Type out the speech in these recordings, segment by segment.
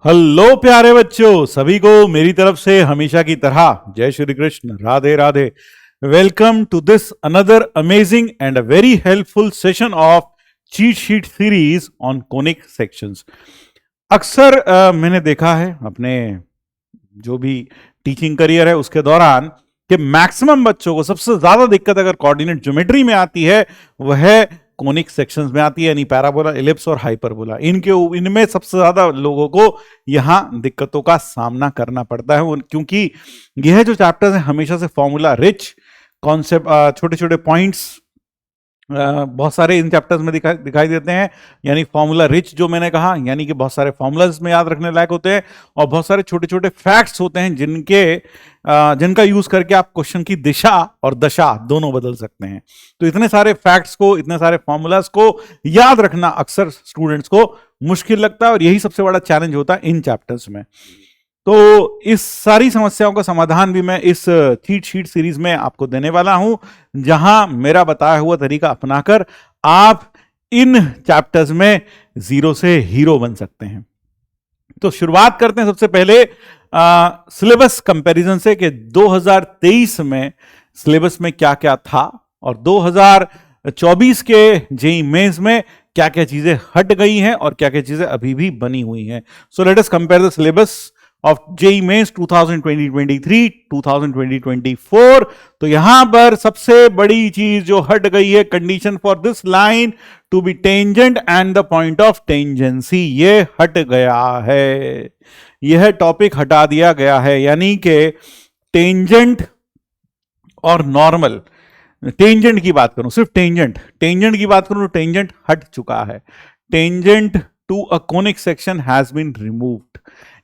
Hello प्यारे बच्चों, सभी को मेरी तरफ से हमेशा की तरह जय Shri Krishna, Radhe Radhe. Welcome to this another amazing and a very helpful session of cheat sheet series on conic sections. अक्सर मैंने देखा है अपने जो भी टीचिंग करियर है उसके दौरान कि मैक्सिमम बच्चों को सबसे ज्यादा दिक्कत अगर कोऑर्डिनेट ज्योमेट्री में आती है वह कोनिक सेक्शंस में आती है, यानी पैराबोला, इलिप्स और हाइपरबोला। इनमें सबसे ज्यादा लोगों को यहां दिक्कतों का सामना करना पड़ता है, क्योंकि यह जो चैप्टर्स है हमेशा से फॉर्मूला रिच कॉन्सेप्ट, छोटे छोटे पॉइंट्स बहुत सारे इन चैप्टर्स में दिखाई देते हैं। यानी फॉर्मूला रिच जो मैंने कहा, यानी कि बहुत सारे फॉर्मूलाज में याद रखने लायक होते हैं और बहुत सारे छोटे छोटे फैक्ट्स होते हैं जिनका यूज करके आप क्वेश्चन की दिशा और दशा दोनों बदल सकते हैं। तो इतने सारे फैक्ट्स को, इतने सारे फॉर्मूलाज को याद रखना अक्सर स्टूडेंट्स को मुश्किल लगता है और यही सबसे बड़ा चैलेंज होता है इन चैप्टर्स में। तो इस सारी समस्याओं का समाधान भी मैं इस चीट शीट सीरीज में आपको देने वाला हूं, जहां मेरा बताया हुआ तरीका अपनाकर आप इन चैप्टर्स में जीरो से हीरो बन सकते हैं। तो शुरुआत करते हैं सबसे पहले सिलेबस कंपैरिजन से कि 2023 में सिलेबस में क्या क्या था और 2024 के जेईई मेंस में क्या क्या चीजें हट गई हैं और क्या क्या चीजें अभी भी बनी हुई हैं। So let us compare the syllabus of JEE mains 2023 2024। तो यहां पर सबसे बड़ी चीज जो हट गई है, condition for this line to be tangent and the point of tangency, ये हट गया है। यह टॉपिक हटा दिया गया है, यानी कि टेंजेंट और नॉर्मल। टेंजेंट की बात करूं, सिर्फ टेंजेंट की बात करूं तो टेंजेंट हट चुका है। Tangent to a conic section has been removed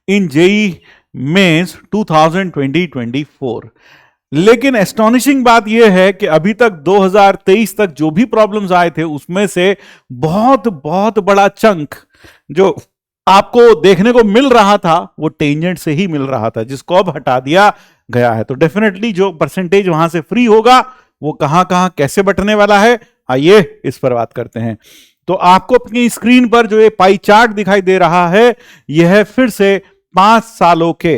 in JEE mains 2024। लेकिन एस्टॉनिशिंग बात यह है कि अभी तक 2023 तक जो भी प्रॉब्लम्स आए थे उसमें से बहुत बहुत बड़ा चंक जो आपको देखने को मिल रहा था वो टेंजेंट से ही मिल रहा था, जिसको अब हटा दिया गया है। तो डेफिनेटली जो परसेंटेज वहां से फ्री होगा वो कहां कहां कैसे बटने वाला है, आइए इस पर बात करते हैं। तो आपको अपनी स्क्रीन पर जो ये पाई चार्ट दिखाई दे रहा है, यह फिर से 5 सालों के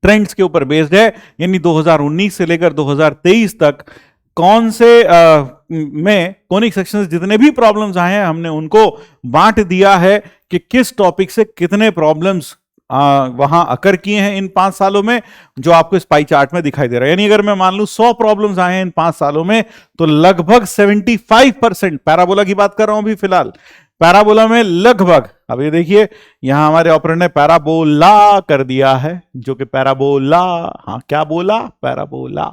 ट्रेंड्स के ऊपर बेस्ड है, यानी 2019 से लेकर 2023 तक कौन से में कोनिक सेक्शंस जितने भी प्रॉब्लम्स आए हैं हमने उनको बांट दिया है कि किस टॉपिक से कितने प्रॉब्लम्स वहां अकर किए हैं इन 5 सालों में, जो आपको इस पाई चार्ट में दिखाई दे रहा है। यानी अगर मैं मान लूं 100 प्रॉब्लम्स आए हैं इन 5 सालों में, तो लगभग 75% पैराबोला की बात कर रहा हूं अभी फिलहाल, पैराबोला में लगभग, अब ये देखिए यहां हमारे ऑपरेटर ने पैराबोला कर दिया है, जो कि पैराबोला, हाँ क्या बोला, पैराबोला,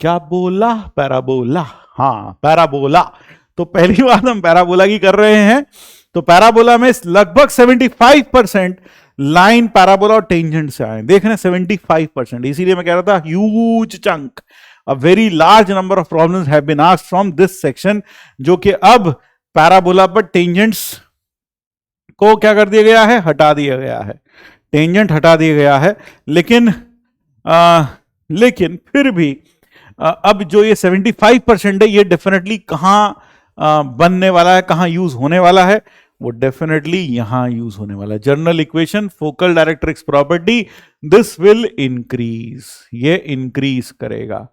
क्या बोला, पैराबोला, हाँ पैराबोला। तो पहली बात हम पैराबोला की कर रहे हैं। तो पैराबोला में लगभग 75% लाइन पैराबोला और टेंजेंट से आए, देख रहे हैं 75%। इसीलिए मैं कह रहा था huge chunk, a very large number of problems have been asked from this section, जो कि अब पैराबोला पर टेंजेंट्स को क्या कर दिया गया है, हटा दिया गया है, टेंजेंट हटा दिया गया है। लेकिन फिर भी अब जो ये 75% है ये डेफिनेटली कहां बनने वाला है, कहां यूज होने वाला है, वो डेफिनेटली यहां यूज होने वाला है। General equation, focal directrix property, this will increase, ये इंक्रीज करेगा,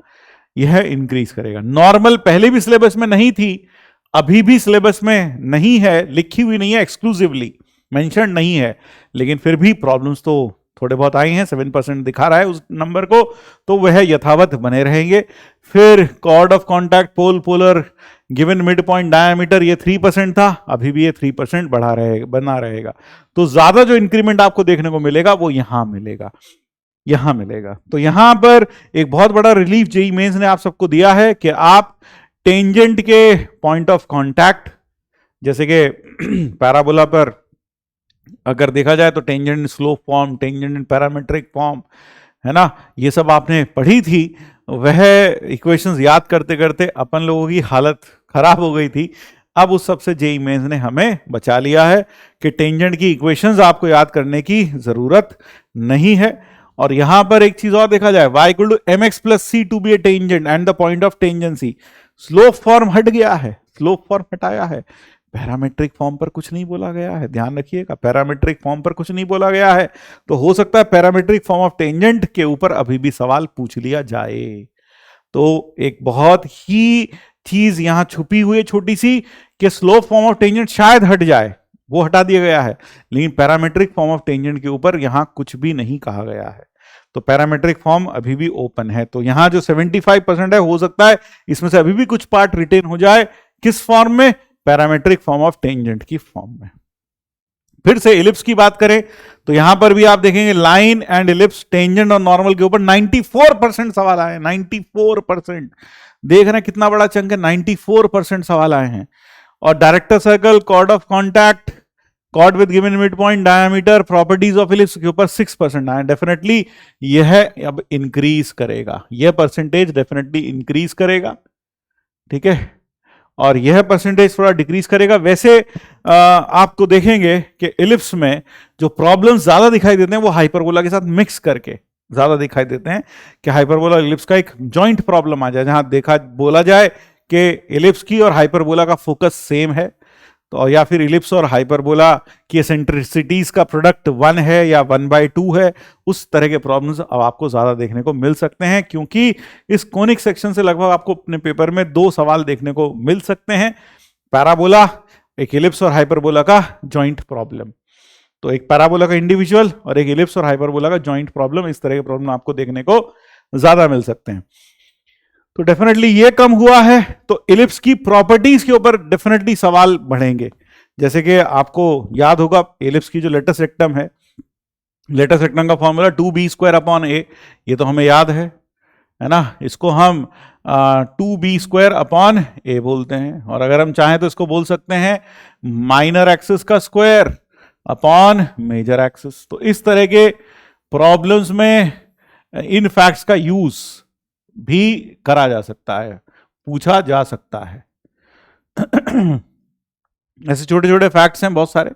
यह इंक्रीज करेगा। नॉर्मल पहले भी सिलेबस में नहीं थी, अभी भी सिलेबस में नहीं है, लिखी हुई नहीं है, एक्सक्लूसिवली मेंशन नहीं है, लेकिन फिर भी प्रॉब्लम्स तो थोड़े बहुत आए हैं, 7% दिखा रहा है उस नंबर को, तो वह यथावत बने रहेंगे। फिर chord of contact, pole, polar, given mid point, diameter, ये 3% था, अभी भी ये 3% बना रहेगा। तो ज्यादा जो इंक्रीमेंट आपको देखने को मिलेगा वो यहां मिलेगा, यहां मिलेगा। तो यहां पर एक बहुत बड़ा रिलीफ जेईई मेंस ने आप सबको दिया है कि आप टेंजेंट के पॉइंट ऑफ कांटेक्ट, जैसे कि पैराबोला पर अगर देखा जाए तो tangent slope form, tangent parametric form, है ना, ये सब आपने पढ़ी थी। वह इक्वेशंस याद करते करते अपन लोगों की हालत खराब हो गई थी। अब उस सबसे जेईई मेंस ने हमें बचा लिया है कि टेंजेंट की इक्वेशंस आपको याद करने की जरूरत नहीं है। और यहां पर एक चीज और देखा जाए, y equal to mx plus c to be a tangent and the point of tangency, slope form हट गया है, स्लोप फॉर्म हटाया है, पैरामेट्रिक फॉर्म पर कुछ नहीं बोला गया है, ध्यान रखिएगा, पैरामेट्रिक फॉर्म पर कुछ नहीं बोला गया है। तो हो सकता है पैरामेट्रिक फॉर्म ऑफ टेंजेंट के ऊपर अभी भी सवाल पूछ लिया जाए। तो एक बहुत ही चीज यहां छुपी हुई है छोटी सी, कि स्लोप फॉर्म ऑफ टेंजेंट शायद हट जाए, वो हटा दिया गया है, लेकिन पैरामेट्रिक फॉर्म ऑफ टेंजेंट के ऊपर यहां कुछ भी नहीं कहा गया है। तो पैरामेट्रिक फॉर्म अभी भी ओपन है। तो यहां जो 75% है, हो सकता है इसमें से अभी भी कुछ पार्ट रिटेन हो जाए, किस फॉर्म में, पैरामेट्रिक फॉर्म ऑफ टेंजेंट की फॉर्म में। फिर से इलिप्स की बात करें तो यहां पर भी आप देखेंगे लाइन एंड इलिप्स, टेंजेंट और नॉर्मल के ऊपर 94% सवाल आए, 94%। देख रहे हैं कितना बड़ा चंक है, 94% सवाल आए हैं। और director circle, chord of contact, chord with given mid point, diameter, properties of ellipse के ऊपर 6% आए। डेफिनेटली यह अब इंक्रीज करेगा, यह परसेंटेज डेफिनेटली इंक्रीज करेगा, ठीक है, और यह परसेंटेज थोड़ा डिक्रीज करेगा। वैसे आपको देखेंगे कि इलिप्स में जो प्रॉब्लम्स ज्यादा दिखाई देते हैं वो हाइपरबोला के साथ मिक्स करके ज्यादा दिखाई देते हैं, कि हाइपरबोला इलिप्स का एक जॉइंट प्रॉब्लम आ जाए, जहां देखा बोला जाए कि इलिप्स की और हाइपरबोला का फोकस सेम है, तो या फिर इलिप्स और हाइपरबोला की एसेंट्रिसिटीज का प्रोडक्ट 1 है या 1/2 है, उस तरह के प्रॉब्लम्स अब आपको ज्यादा देखने को मिल सकते हैं, क्योंकि इस कोनिक सेक्शन से लगभग आपको अपने पेपर में 2 सवाल देखने को मिल सकते हैं, पैराबोला, एक इलिप्स और हाइपरबोला का जॉइंट प्रॉब्लम। तो एक पैराबोला का इंडिविजुअल और एक इलिप्स और हाइपरबोला का जॉइंट प्रॉब्लम, इस तरह के प्रॉब्लम आपको देखने को ज्यादा मिल सकते हैं। तो डेफिनेटली ये कम हुआ है, तो इलिप्स की प्रॉपर्टीज के ऊपर डेफिनेटली सवाल बढ़ेंगे। जैसे कि आपको याद होगा इलिप्स की जो लेटस रेक्टम है, लेटस रेक्टम का फॉर्मूला 2b² ये तो हमें याद है ना, इसको हम 2b² बोलते हैं, और अगर हम चाहें तो इसको बोल सकते हैं माइनर एक्सिस का स्क्वायर अपॉन मेजर एक्सिस। तो इस तरह के प्रॉब्लम्स में इन फैक्ट्स का यूज भी करा जा सकता है, पूछा जा सकता है। ऐसे छोटे छोटे फैक्ट्स हैं बहुत सारे,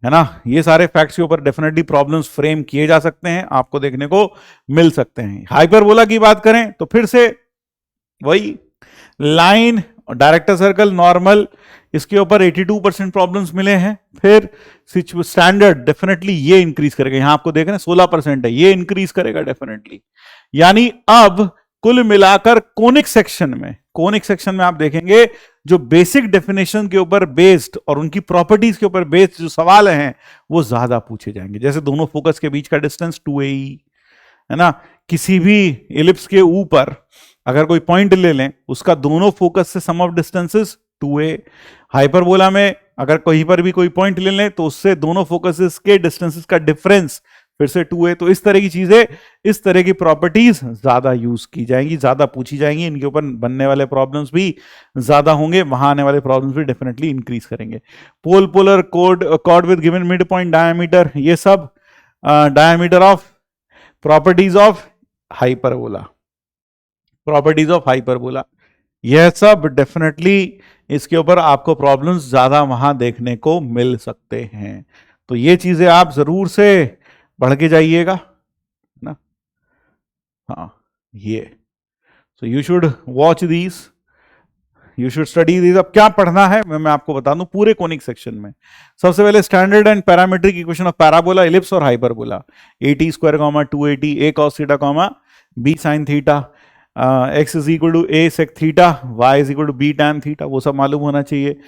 है ना, ये सारे फैक्ट्स के ऊपर डेफिनेटली प्रॉब्लम्स फ्रेम किए जा सकते हैं, आपको देखने को मिल सकते हैं। हाइपरबोला की बात करें तो फिर से वही लाइन, डायरेक्टर सर्कल, नॉर्मल, इसके ऊपर 82% प्रॉब्लम्स मिले हैं। फिर स्टैंडर्ड डेफिनेटली ये इंक्रीज करेगा, यहां आपको देख रहे हैं 16% है, ये इंक्रीज करेगा डेफिनेटली। यानी अब कुल मिलाकर कोनिक सेक्शन में आप देखेंगे जो बेसिक डेफिनेशन के ऊपर बेस्ड और उनकी प्रॉपर्टीज के ऊपर बेस्ड जो सवाल हैं वो ज्यादा पूछे जाएंगे। जैसे दोनों फोकस के बीच का डिस्टेंस 2AE है ना, किसी भी इलिप्स के ऊपर अगर कोई पॉइंट ले लें उसका दोनों फोकस से सम ऑफ डिस्टेंसेस 2A। हाइपरबोला में अगर कहीं पर भी कोई पॉइंट ले लें तो उससे दोनों फोकसेस के डिस्टेंसेस का डिफरेंस फिर से 2A। तो इस तरह की चीजें, इस तरह की प्रॉपर्टीज ज्यादा यूज की जाएंगी, ज्यादा पूछी जाएंगी, इनके ऊपर बनने वाले प्रॉब्लम्स भी ज्यादा होंगे, वहां आने वाले प्रॉब्लम्स भी डेफिनेटली इंक्रीज करेंगे। Pole polar chord with given mid point, diameter, ये सब diameter of properties of hyperbola, properties of hyperbola, यह सब डेफिनेटली इसके ऊपर आपको प्रॉब्लम्स ज्यादा वहां देखने को मिल सकते हैं। तो ये चीजें आप जरूर से बढ़ के जाइएगा ना, हाँ ये, so you should watch these, you should study these. अब क्या पढ़ना है मैं आपको बता दूं पूरे कोनिक सेक्शन में। सबसे पहले standard and parametric equation of parabola, ellipse और hyperbola, AT² 2AT, A cos theta, B sin theta, x is equal to A sec theta, y is equal to B tan theta, वो सब मालूम होना चाहिए।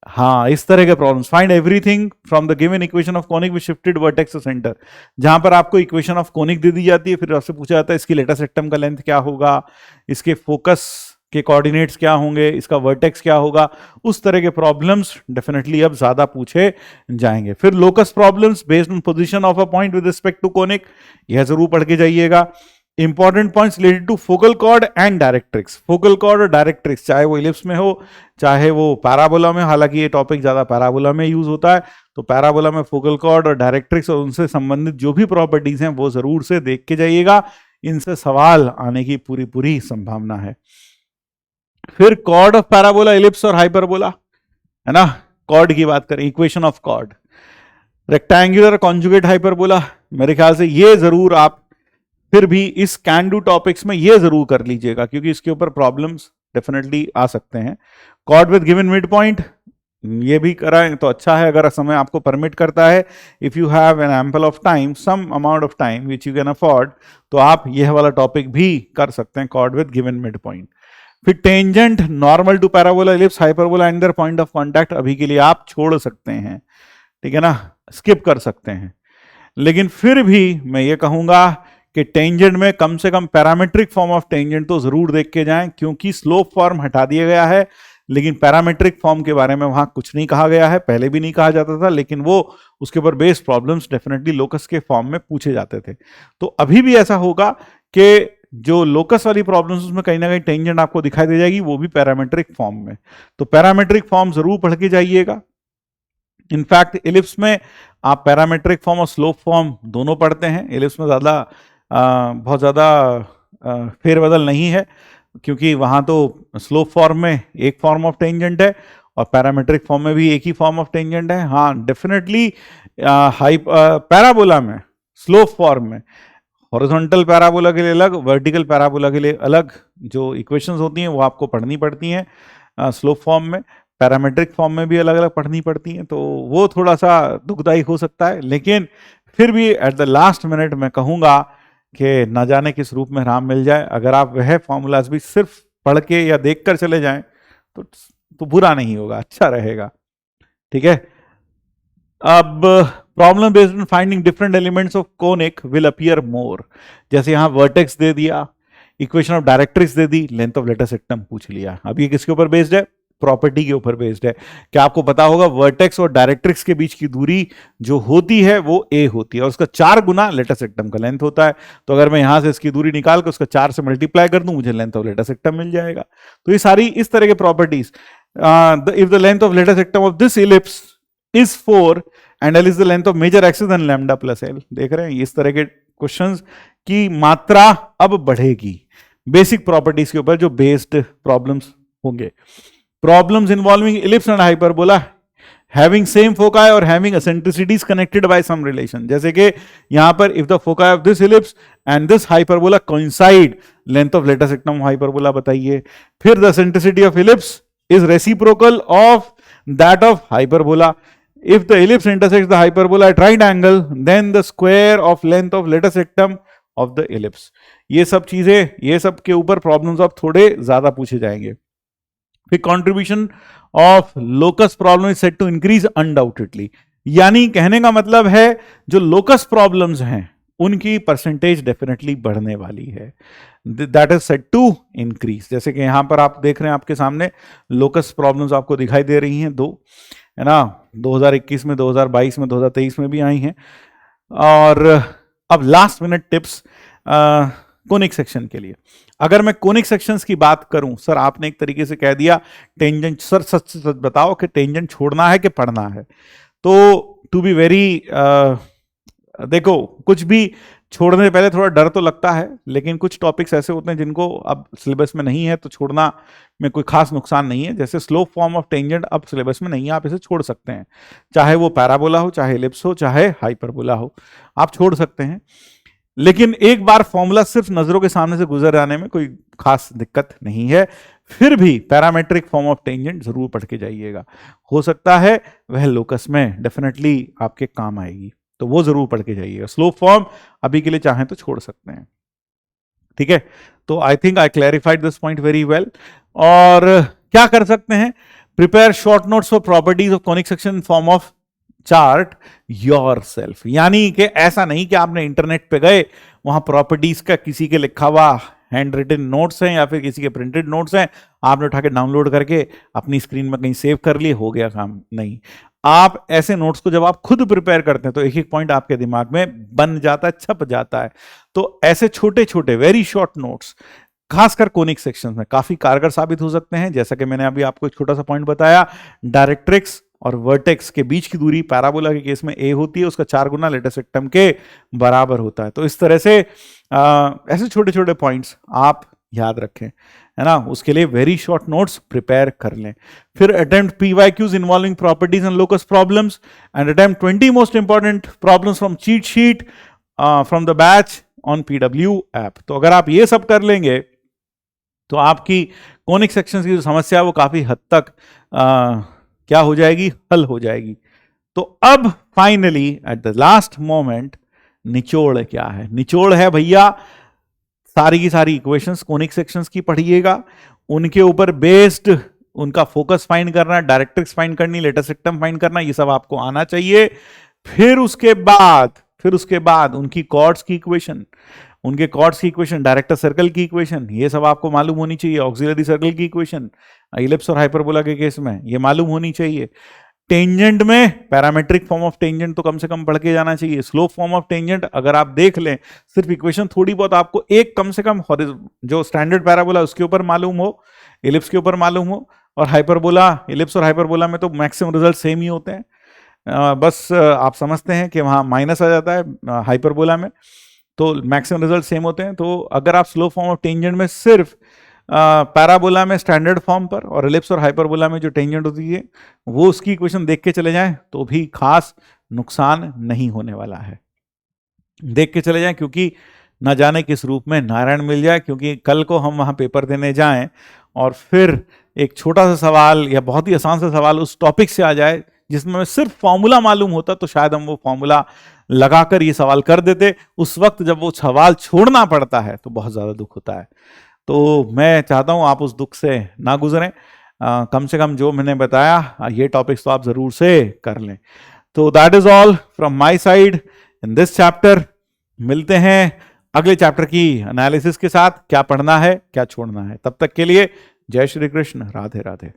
हाँ, इस तरह के problems, find everything from the given equation of conic with shifted vertex to centre. जहां पर आपको इक्वेशन ऑफ कोनिक दे दी जाती है, फिर आपसे पूछा जाता है इसकी लेटस रेक्टम का लेंथ क्या होगा, इसके फोकस के कोऑर्डिनेट्स क्या होंगे, इसका वर्टेक्स क्या होगा, उस तरह के प्रॉब्लम्स डेफिनेटली अब ज्यादा पूछे जाएंगे। फिर locus problems based on position of a point with respect to conic, यह जरूर पढ़ के जाइएगा। Important points related to focal chord and directrix, focal chord और डायरेक्ट्रिक्स, चाहे वो इलिप्स में हो चाहे वो पैराबोला में, हालांकि ये टॉपिक ज्यादा पैराबोला में यूज होता है, तो पैराबोला में फोकल कॉर्ड और डायरेक्ट्रिक्स और उनसे संबंधित जो भी प्रॉपर्टीज हैं वो जरूर से देख के जाइएगा, इनसे सवाल आने की पूरी पूरी संभावना है। फिर कॉर्ड ऑफ पैराबोला, इलिप्स और हाइपरबोला, है ना, कॉर्ड की बात करें, equation of chord, rectangular conjugate hyperbola, मेरे ख्याल से ये जरूर आप फिर भी इस कैन डू टॉपिक्स में ये जरूर कर लीजिएगा, क्योंकि इसके ऊपर प्रॉब्लम्स डेफिनेटली आ सकते हैं। Chord with given mid point, ये भी कराएं तो अच्छा है, अगर समय आपको परमिट करता है, if you have an ample of time, some amount of time which you can afford, तो आप यह वाला टॉपिक भी कर सकते हैं, chord with given mid point. फिर tangent, normal to parabola, ellipse, hyperbola and their point of contact अभी के लिए आप छोड़ सकते हैं, ठीक है ना, स्किप कर सकते हैं। लेकिन फिर भी मैं ये कहूंगा कि टेंजेंट में कम से कम पैरामेट्रिक फॉर्म ऑफ टेंजेंट तो जरूर देख के जाएं, क्योंकि स्लोप फॉर्म हटा दिया गया है, लेकिन पैरामेट्रिक फॉर्म के बारे में वहां कुछ नहीं कहा गया है, पहले भी नहीं कहा जाता था, लेकिन वो उसके ऊपर बेस्ड प्रॉब्लम्स डेफिनेटली लोकस के फॉर्म में पूछे जाते थे। तो अभी भी ऐसा होगा कि जो लोकस वाली प्रॉब्लम्स उसमें कहीं ना कहीं टेंजेंट आपको दिखाई दे जाएगी, वो भी पैरामेट्रिक फॉर्म में। तो पैरामेट्रिक फॉर्म जरूर पढ़ के जाइएगा। इनफैक्ट इलिप्स में आप पैरामेट्रिक फॉर्म और स्लोप फॉर्म दोनों पढ़ते हैं। इलिप्स में बहुत ज़्यादा फेरबदल नहीं है, क्योंकि वहाँ तो स्लोप फॉर्म में एक फॉर्म ऑफ टेंजेंट है और पैरामेट्रिक फॉर्म में भी एक ही फॉर्म ऑफ टेंजेंट है। हाँ, डेफिनेटली पैराबोला में स्लोप फॉर्म में हॉरिजॉन्टल पैराबोला के लिए अलग, वर्टिकल पैराबोला के लिए अलग जो इक्वेशंस होती हैं वो आपको पढ़नी पड़ती हैं स्लोप फॉर्म में। पैरामेट्रिक फॉर्म में भी अलग अलग पढ़नी पड़ती हैं, तो वो थोड़ा सा दुखदायी हो सकता है। लेकिन फिर भी एट द लास्ट मिनट मैं कहूँगा कि न जाने किस रूप में राम मिल जाए, अगर आप वह फॉर्मूलाज भी सिर्फ पढ़ के या देख कर चले जाएं तो बुरा नहीं होगा, अच्छा रहेगा, ठीक है। अब problem based on finding different elements of conic will appear more. जैसे यहाँ वर्टेक्स दे दिया, इक्वेशन ऑफ डायरेक्ट्रिक्स दे दी, लेंथ ऑफ लेटेस्ट सेक्टम पूछ लिया। अब ये किसके ऊपर बेस्ड है? प्रॉपर्टी के ऊपर बेस्ड है। क्या आपको पता होगा वर्टेक्स और डायरेक्ट्रिक्स के बीच की दूरी जो होती है वो a होती है और उसका 4 गुना लेटेस्ट सेक्टम का लेंथ होता है। तो अगर मैं यहां से इसकी दूरी निकाल कर उसका 4 से मल्टीप्लाई कर दूं, मुझे लेंथ ऑफ लेटेस्ट सेक्टम मिल जाएगा। तो ये सारी इस तरह के properties, if the length of latus rectum of this ellipse is 4 and L is the length of major axis and lambda plus L. देख रहे हैं, इस तरह के क्वेश्चंस की मात्रा अब बढ़ेगी बेसिक प्रॉपर्टीज के ऊपर जो बेस्ड प्रॉब्लम्स होंगे। Problems involving ellipse and hyperbola having same foci or having eccentricities connected by some relation। जैसे कि यहां पर if the foci of this ellipse and this hyperbola coincide, length of lateral sectum hyperbola बताइए। फिर the eccentricity of ellipse is reciprocal of that of hyperbola। If the ellipse intersects the hyperbola at right angle, then the square of length of lateral sectum of the ellipse। ये सब चीजें, ये सब के ऊपर problems अब थोड़े ज्यादा पूछे जाएंगे। फिर contribution of locus problem is set to increase undoubtedly, यानी कहने का मतलब है जो लोकस प्रॉब्लम्स हैं उनकी परसेंटेज डेफिनेटली बढ़ने वाली है, that is set to increase. जैसे कि यहां पर आप देख रहे हैं, आपके सामने लोकस प्रॉब्लम्स आपको दिखाई दे रही हैं दो, है ना, 2021 में, 2022 में, 2023 में भी आई हैं। और अब last minute tips conic section के लिए। अगर मैं कोनिक सेक्शंस की बात करूं, सर आपने एक तरीके से कह दिया टेंजेंट, सर सच सच बताओ कि टेंजेंट छोड़ना है कि पढ़ना है। तो टू बी वेरी, देखो कुछ भी छोड़ने से पहले थोड़ा डर तो लगता है, लेकिन कुछ टॉपिक्स ऐसे होते हैं जिनको अब सिलेबस में नहीं है तो छोड़ना में कोई खास नुकसान नहीं है। जैसे स्लोप फॉर्म ऑफ टेंजेंट अब सिलेबस में नहीं है, आप इसे छोड़ सकते हैं, चाहे वो पैराबोला हो, चाहे इलिप्स हो, चाहे हाइपरबोला हो, आप छोड़ सकते हैं। लेकिन एक बार फॉर्मूला सिर्फ नजरों के सामने से गुजर जाने में कोई खास दिक्कत नहीं है। फिर भी पैरामेट्रिक फॉर्म ऑफ टेंजेंट जरूर पढ़ के जाइएगा, हो सकता है वह लोकस में डेफिनेटली आपके काम आएगी, तो वो जरूर पढ़ के जाइएगा। स्लोप फॉर्म अभी के लिए चाहें तो छोड़ सकते हैं, ठीक है। तो I think I clarified this point very well. और क्या कर सकते हैं? Prepare short notes for properties of conic section form of chart your self, यानी कि ऐसा नहीं कि आपने इंटरनेट पे गए, वहां प्रॉपर्टीज का किसी के लिखा हुआ हैंड रिटन नोट्स हैं या फिर किसी के प्रिंटेड नोट्स हैं, आपने उठा के डाउनलोड करके अपनी स्क्रीन में कहीं सेव कर लिए, हो गया काम। नहीं, आप ऐसे नोट्स को जब आप खुद प्रिपेयर करते हैं तो एक एक पॉइंट आपके दिमाग में बन जाता है, छप जाता है। तो ऐसे छोटे छोटे वेरी शॉर्ट नोट्स खासकर कोनिक सेक्शंस में काफी कारगर साबित हो सकते हैं। जैसा कि मैंने अभी आपको एक छोटा सा पॉइंट बताया, डायरेक्ट्रिक्स और वर्टेक्स के बीच की दूरी पैराबोला के केस में a होती है, उसका 4 गुना लेटेस्ट सेक्टम के बराबर होता है। तो इस तरह से ऐसे छोटे छोटे पॉइंट्स आप याद रखें, है ना, उसके लिए वेरी शॉर्ट नोट्स प्रिपेयर कर लें। फिर attempt PYQs involving properties and locus problems and attempt 20 most important problems from cheat sheet from the batch on PW app. तो अगर आप ये सब कर लेंगे तो आपकी कोनिक सेक्शंस की जो समस्या है वो काफी हद तक क्या हो जाएगी, हल हो जाएगी। तो अब finally at the last moment निचोड़ क्या है, निचोड़ है भैया सारी की सारी इक्वेशंस कोनिक सेक्शंस की पढ़िएगा, उनके ऊपर बेस्ड उनका फोकस फाइंड करना, डायरेक्ट्रिक्स फाइंड करनी, लेटेस्ट रेक्टम फाइंड करना, ये सब आपको आना चाहिए। फिर उसके बाद उनकी कॉर्ड्स की इक्वेशन, उनके कॉर्ड्स की इक्वेशन, डायरेक्टर सर्कल की इक्वेशन, ये सब आपको मालूम होनी चाहिए। ऑक्सिलरी सर्कल की इक्वेशन इलिप्स और हाइपरबोला के केस में ये मालूम होनी चाहिए। टेंजेंट में पैरामेट्रिक फॉर्म ऑफ टेंजेंट तो कम से कम पढ़ के जाना चाहिए। स्लोप फॉर्म ऑफ टेंजेंट अगर आप देख लें, सिर्फ इक्वेशन थोड़ी बहुत आपको एक कम से कम जो स्टैंडर्ड पैराबोला उसके ऊपर मालूम हो, इलिप्स के ऊपर मालूम हो, और हाइपरबोला, इलिप्स और हाइपरबोला में तो मैक्सिमम रिजल्ट सेम ही होते हैं। बस आप समझते हैं कि वहाँ माइनस आ जाता है हाइपरबोला में, तो मैक्सिमम रिजल्ट सेम होते हैं। तो अगर आप स्लो फॉर्म ऑफ टेंजेंट में सिर्फ पैराबोला में स्टैंडर्ड फॉर्म पर और एलिप्स और हाइपरबोला में जो टेंजेंट होती है वो उसकी इक्वेशन देख के चले जाएं तो भी खास नुकसान नहीं होने वाला है। देख के चले जाएं, क्योंकि न जाने किस रूप में नारायण मिल जाए, क्योंकि कल को हम वहाँ पेपर देने जाएं और फिर एक छोटा सा सवाल या बहुत ही आसान सा सवाल उस टॉपिक से आ जाए जिसमें सिर्फ फॉर्मूला मालूम होता, तो शायद हम वो फॉर्मूला लगाकर ये सवाल कर देते। उस वक्त जब वो सवाल छोड़ना पड़ता है तो बहुत ज़्यादा दुख होता है। तो मैं चाहता हूँ आप उस दुख से ना गुजरें, कम से कम जो मैंने बताया ये टॉपिक्स तो आप ज़रूर से कर लें। तो that is all from my side in this chapter. मिलते हैं अगले चैप्टर की एनालिसिस के साथ, क्या पढ़ना है क्या छोड़ना है। तब तक के लिए जय श्री कृष्ण, राधे राधे।